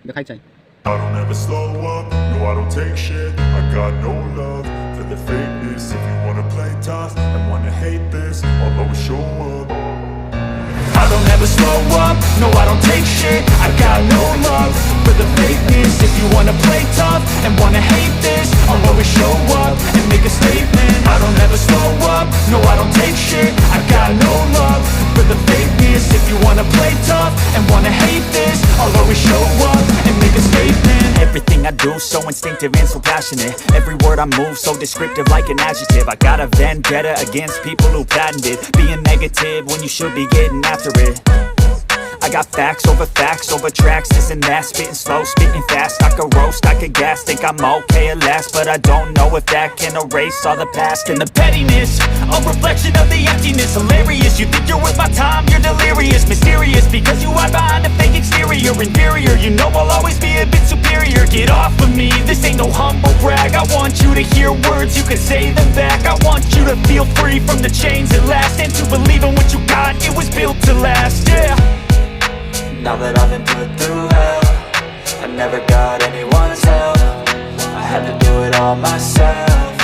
देखाई चाहिए। I don't ever slow up, no I don't take shit. I got no love for the fakeness. If you wanna play tough and wanna hate this, I'll always show up. I don't ever slow up, no I don't take shit. I got no love for the fakeness. If you wanna play tough and wanna hate this, I'll always show up and make a statement. I don't ever slow up, no I don't take shit. I got no love for the fakeness. If you wanna play tough and wanna hate this, I'll always show up and make a statement. Everything I do so instinctive and so passionate. Every word I move so descriptive like an adjective. I got a vendetta against people who patented being negative when you should be getting after it. I got facts over tracks, this and that. Spitting slow, spitting fast. I could roast, I could gas. Think I'm okay at last, but I don't know if that can erase all the past. And the pettiness, a reflection of the emptiness. Hilarious, you think you're worth my time, you're delirious. Mysterious, because you hide behind a fake exterior. Inferior, you know I'll always be a bit superior. Get off of me, this ain't no humble brag. I want you to hear words, you can say them back. I want you to feel free from the chains at last, and to believe in what you got, it was built to last, yeah. Now that I've been put through hell, I never got anyone's help. I had to do it all myself.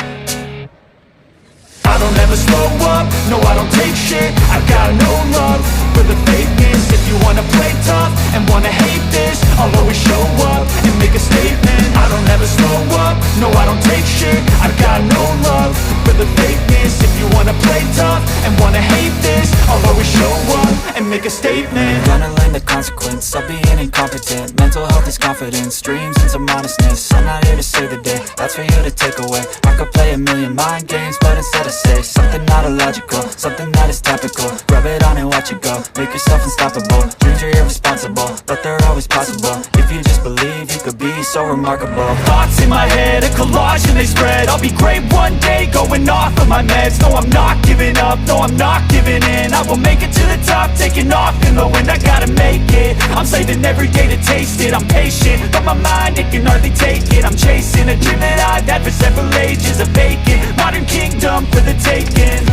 I don't ever slow up, no I don't take shit. I got no love for the fakeness. If you wanna play tough and wanna hate this, I'll always show up and make a statement. I don't ever slow up, no I don't take shit. I got no love for the fakeness. If you wanna play tough and wanna hate this, I'll always show up and make a statement. Gonna learn the consequence of being incompetent. Mental health is confidence, dreams and some honestness. I'm not here to save the day, that's for you to take away. I could play a million mind games, but instead I say something not illogical, something that is topical. Rub it on and watch it go, make yourself unstoppable. Dreams are irresponsible, but they're always possible. If you just believe, you could be so remarkable. Thoughts in my head, a collage and they spread. I'll be great one day, going off of my meds. No I'm not giving up, no I'm not giving in. I will make it to the top, taking off in the wind. I gotta make it, I'm saving every day to taste it. I'm patient, but my mind, it can hardly take it. I'm chasing a dream that I've had for several ages. A vacant, modern kingdom for the taking.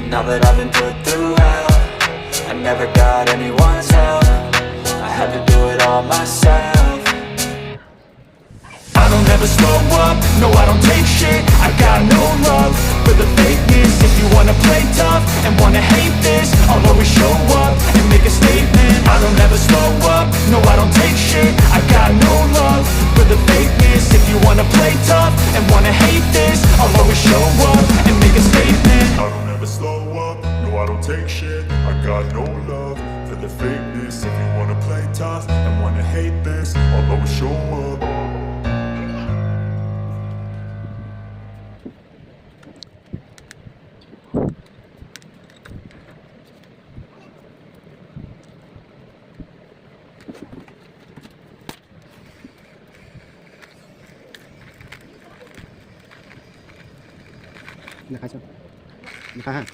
Now that I've been put through hell, I never got anyone's help. I had to do it all myself. I don't ever slow up, no I don't take shit. I got no love for the fakeness. If you wanna play tough and wanna hate this, I'll always show up and make a statement. I don't ever slow up, no I don't take shit. I got no love for the fakeness. If you wanna play tough and wanna hate this, I'll always show up and make a statement. I don't ever slow up, no I don't take shit. I got no love for the fakeness. If you wanna play tough and wanna hate this, I'll always show up. दिखाई चाहिए, दिखा है।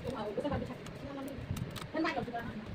Đúng rồi, bữa sau còn đi chặt. Nó mai rồi. Nó mai rồi.